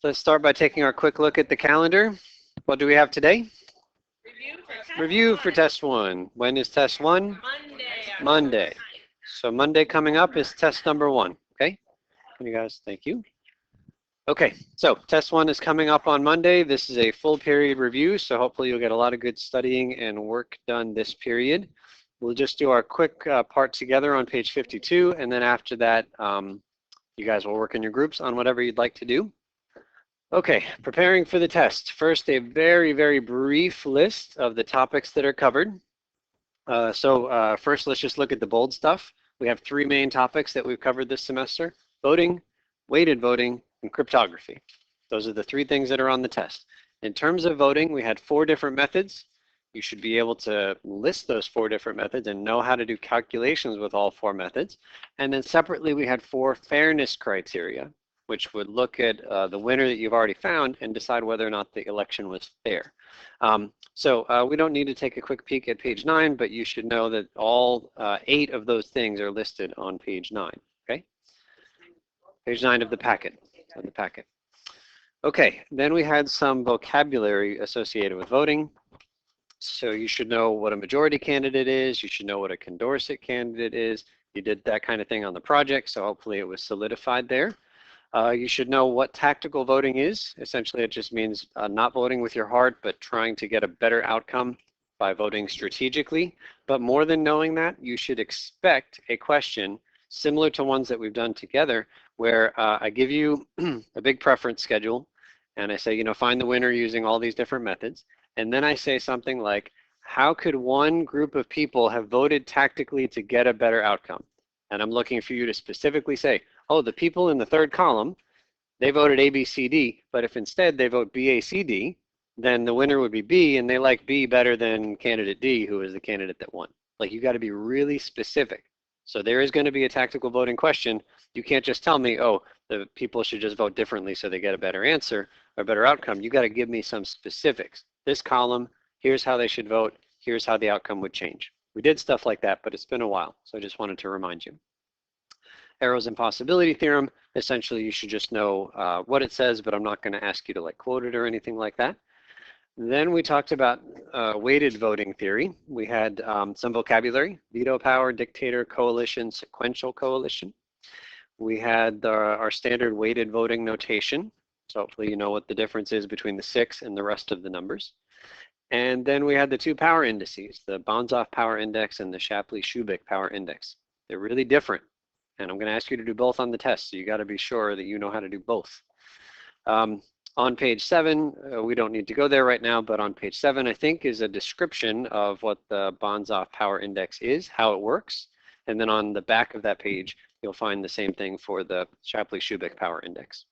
Let's start by taking our quick look at the calendar. What do we have today? Review for test one. When is test one? Monday. So Monday coming up is test number 1. Okay? You guys, thank you. Okay, so test 1 is coming up on Monday. This is a full period review, so hopefully you'll get a lot of good studying and work done this period. We'll just do our quick part together on page 52, and then after that, you guys will work in your groups on whatever you'd like to do. Okay, preparing for the test. First, a very, very brief list of the topics that are covered. First, let's just look at the bold stuff. We have 3 main topics that we've covered this semester: voting, weighted voting, and cryptography. Those are the 3 things that are on the test. In terms of voting, we had 4 different methods. You should be able to list those 4 different methods and know how to do calculations with all 4 methods. And then separately, we had 4 fairness criteria, which would look at the winner that you've already found and decide whether or not the election was fair. We don't need to take a quick peek at page 9, but you should know that all 8 of those things are listed on page 9. Okay, page 9 of the packet. Okay, then we had some vocabulary associated with voting. So you should know what a majority candidate is. You should know what a Condorcet candidate is. You did that kind of thing on the project, so hopefully it was solidified there. You should know what tactical voting is. Essentially, it just means not voting with your heart, but trying to get a better outcome by voting strategically. But more than knowing that, you should expect a question similar to ones that we've done together, where I give you a big preference schedule, and I say, find the winner using all these different methods. And then I say something like, how could one group of people have voted tactically to get a better outcome? And I'm looking for you to specifically say, oh, the people in the 3rd column, they voted A, B, C, D, but if instead they vote B, A, C, D, then the winner would be B, and they like B better than candidate D, who is the candidate that won. Like, you got to be really specific. So there is going to be a tactical voting question. You can't just tell me, oh, the people should just vote differently so they get a better answer or a better outcome. You got to give me some specifics. This column, here's how they should vote. Here's how the outcome would change. We did stuff like that, but it's been a while, so I just wanted to remind you. Arrow's impossibility theorem, essentially you should just know what it says, but I'm not going to ask you to quote it or anything like that. Then we talked about weighted voting theory. We had some vocabulary: veto power, dictator, coalition, sequential coalition. We had our standard weighted voting notation. So hopefully you know what the difference is between the 6 and the rest of the numbers. And then we had the 2 power indices, the Banzhaf power index and the Shapley-Shubik power index. They're really different. And I'm going to ask you to do both on the test, so you got to be sure that you know how to do both. On page 7, we don't need to go there right now, but on page 7, I think, is a description of what the Banzhaf power index is, how it works. And then on the back of that page, you'll find the same thing for the Shapley-Shubik power index.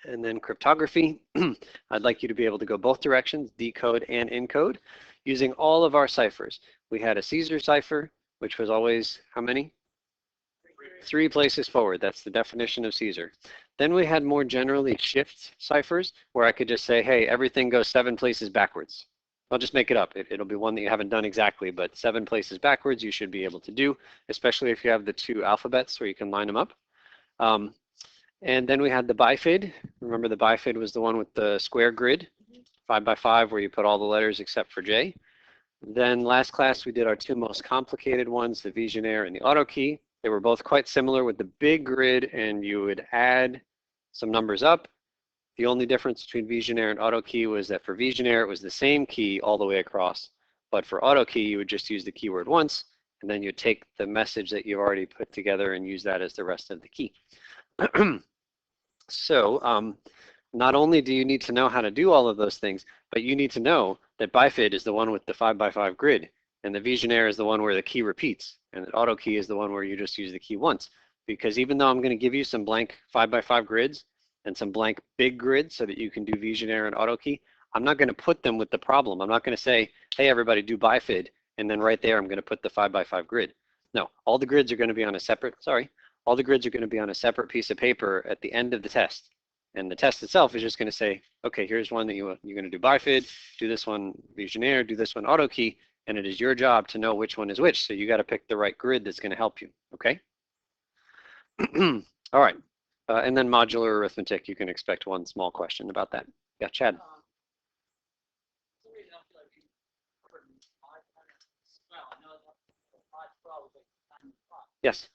And then cryptography, I'd like you to be able to go both directions, decode and encode, using all of our ciphers. We had a Caesar cipher, which was always how many? 3 places forward. That's the definition of Caesar. Then we had more generally shift ciphers, where I could just say, hey, everything goes 7 places backwards. I'll just make it up. It'll be one that you haven't done exactly, but 7 places backwards you should be able to do, especially if you have the 2 alphabets where you can line them up. And then we had the bifid. Remember, the bifid was the one with the square grid, 5 by 5, where you put all the letters except for J. Then last class we did our 2 most complicated ones, the Vigenère and the auto key. They were both quite similar with the big grid, and you would add some numbers up. The only difference between Vigenère and auto key was that for Vigenère it was the same key all the way across, but for auto key you would just use the keyword once, and then you take the message that you've already put together and use that as the rest of the key. So not only do you need to know how to do all of those things, but you need to know that bifid is the one with the 5 by 5 grid, and the Vigenère is the one where the key repeats, and the auto key is the one where you just use the key once. Because even though I'm going to give you some blank 5 by 5 grids and some blank big grids so that you can do Vigenère and auto key, I'm not going to put them with the problem. I'm not going to say, hey, everybody do bifid, and then right there I'm going to put the 5 by 5 grid. No, all the grids are going to be on a separate, all the grids are going to be on a separate piece of paper at the end of the test. And the test itself is just going to say, okay, here's one that you're going to do bifid, do this one Vigenère, do this one auto key, and it is your job to know which one is which. So you got to pick the right grid that's going to help you, okay? All right, And then modular arithmetic, you can expect one small question about that. Yeah, Chad. Yes.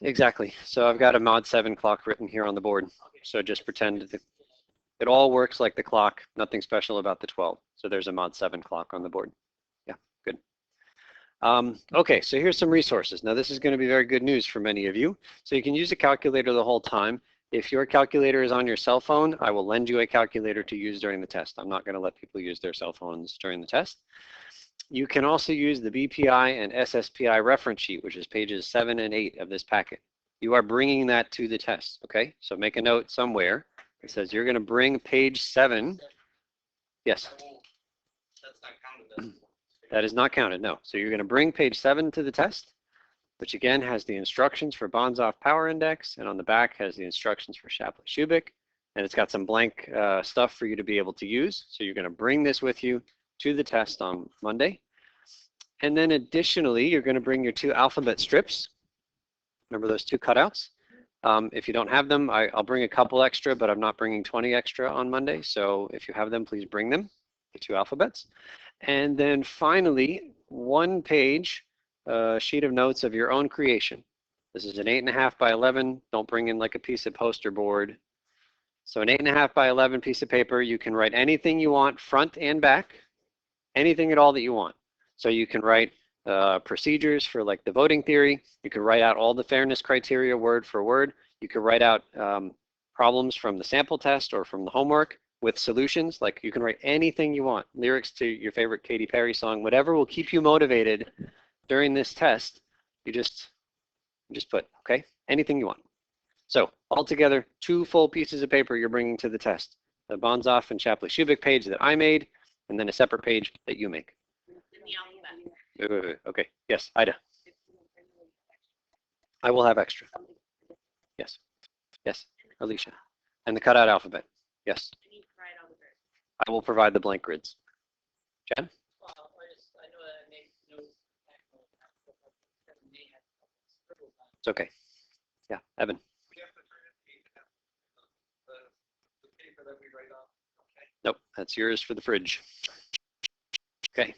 Exactly. So I've got a mod 7 clock written here on the board. So just pretend that it all works like the clock, nothing special about the 12. So there's a mod 7 clock on the board. Yeah, good. Okay, so here's some resources. Now this is going to be very good news for many of you. So you can use a calculator the whole time. If your calculator is on your cell phone, I will lend you a calculator to use during the test. I'm not going to let people use their cell phones during the test. You can also use the BPI and SSPI reference sheet, which is pages 7 and 8 of this packet. You are bringing that to the test, okay? So make a note somewhere. It says you're going to bring page 7. Yes? That's not counted. That is not counted, no. So you're going to bring page 7 to the test, which again has the instructions for Bonzoff power index, and on the back has the instructions for Shapley-Shubik, and it's got some blank stuff for you to be able to use. So you're going to bring this with you to the test on Monday. And then additionally, you're going to bring your 2 alphabet strips. Remember those 2 cutouts? If you don't have them, I'll bring a couple extra, but I'm not bringing 20 extra on Monday. So if you have them, please bring them, the 2 alphabets. And then finally, 1 page sheet of notes of your own creation. This is an 8.5 by 11. Don't bring in like a piece of poster board. So an 8.5 by 11 piece of paper, you can write anything you want, front and back, anything at all that you want. So you can write procedures for like the voting theory. You can write out all the fairness criteria word for word. You can write out problems from the sample test or from the homework with solutions. Like you can write anything you want, lyrics to your favorite Katy Perry song, whatever will keep you motivated during this test. You just put, okay, anything you want. So altogether, 2 full pieces of paper you're bringing to the test. The Bonzoff and Shapley-Shubik page that I made, and then a separate page that you make. Okay, yes, Ida. I will have extra. Yes, yes, Alicia. And the cutout alphabet. Yes. I will provide the blank grids. Chad? It's okay. Yeah, Evan. Nope, that's yours for the fridge. Okay.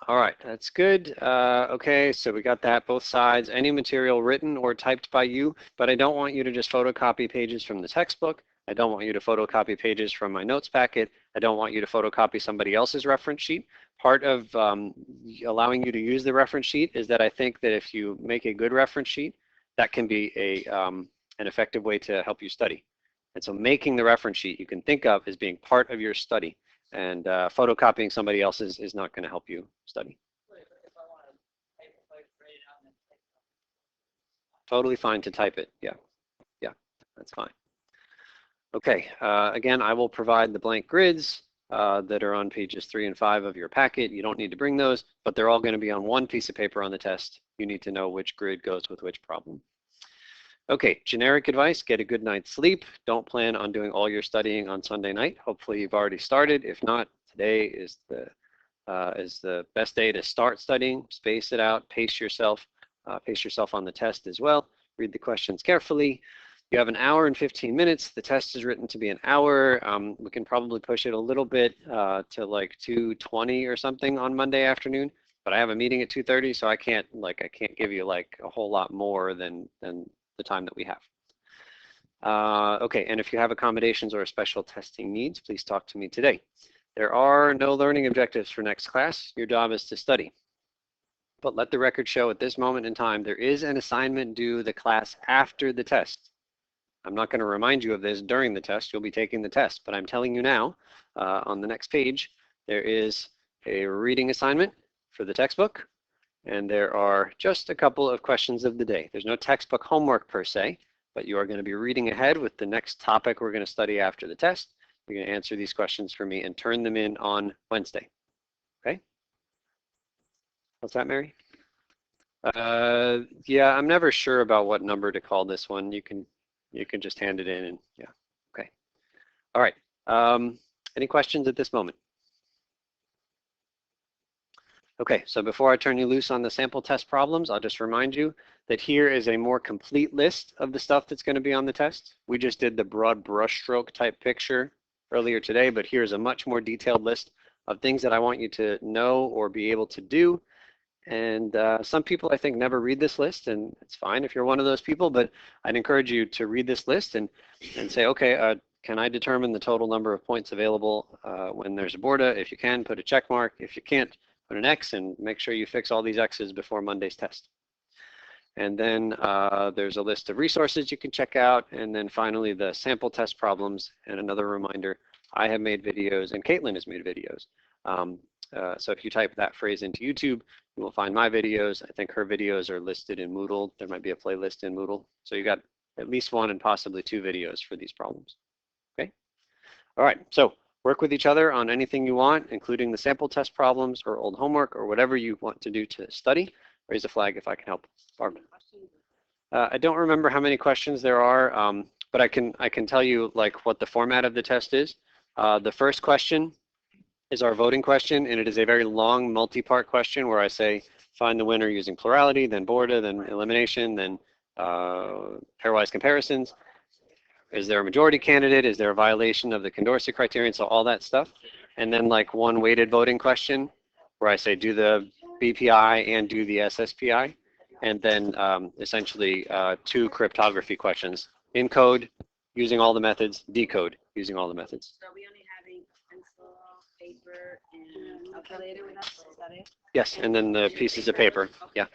All right, that's good. Okay, so we got that, both sides. Any material written or typed by you, but I don't want you to just photocopy pages from the textbook. I don't want you to photocopy pages from my notes packet. I don't want you to photocopy somebody else's reference sheet. Part of allowing you to use the reference sheet is that I think that if you make a good reference sheet, that can be an effective way to help you study. And so making the reference sheet you can think of as being part of your study. And photocopying somebody else's is not going to help you study. Totally fine to type it. Yeah, yeah, that's fine. Okay, again, I will provide the blank grids that are on pages 3 and 5 of your packet. You don't need to bring those, but they're all going to be on 1 piece of paper on the test. You need to know which grid goes with which problem. Okay, generic advice, get a good night's sleep. Don't plan on doing all your studying on Sunday night. Hopefully you've already started. If not, today is the best day to start studying. Space it out, pace yourself on the test as well. Read the questions carefully. You have 1 hour and 15 minutes. The test is written to be 1 hour. We can probably push it a little bit to like 2:20 or something on Monday afternoon, but I have a meeting at 2:30, so I can't give you like a whole lot more than the time that we have. Okay, and if you have accommodations or special testing needs, please talk to me today. There are no learning objectives for next class. Your job is to study. But let the record show at this moment in time, there is an assignment due the class after the test. I'm not going to remind you of this during the test. You'll be taking the test, but I'm telling you now on the next page, there is a reading assignment for the textbook. And there are just a couple of questions of the day. There's no textbook homework per se, but you are going to be reading ahead with the next topic we're going to study after the test. You're going to answer these questions for me and turn them in on Wednesday. Okay? What's that, Mary? Yeah, I'm never sure about what number to call this one. You can just hand it in and yeah. Okay. All right. Any questions at this moment? Okay, so before I turn you loose on the sample test problems, I'll just remind you that here is a more complete list of the stuff that's going to be on the test. We just did the broad brushstroke type picture earlier today, but here's a much more detailed list of things that I want you to know or be able to do. And some people, I think, never read this list, and it's fine if you're one of those people, but I'd encourage you to read this list and say, okay, can I determine the total number of points available when there's a BORDA? If you can, put a check mark. If you can't, put an X, and make sure you fix all these X's before Monday's test. And then there's a list of resources you can check out, and then finally the sample test problems. And another reminder, I have made videos, and Caitlin has made videos. So if you type that phrase into YouTube, you will find my videos. I think her videos are listed in Moodle. There might be a playlist in Moodle. So you got at least one and possibly two videos for these problems. Okay? All right, so work with each other on anything you want, including the sample test problems or old homework or whatever you want to do to study. Raise a flag if I can help. Barb. I don't remember how many questions there are, but I can tell you like what the format of the test is. The first question is our voting question, and it is a very long multi-part question where I say find the winner using plurality, then BORDA, then elimination, then pairwise comparisons. Is there a majority candidate? Is there a violation of the Condorcet criterion? So all that stuff. And then like one weighted voting question where I say do the BPI and do the SSPI. And then essentially two cryptography questions. Encode using all the methods, decode using all the methods. So are we only having pencil, paper, and calculator with us? Is that it? Yes, and then the pieces of paper. Yeah.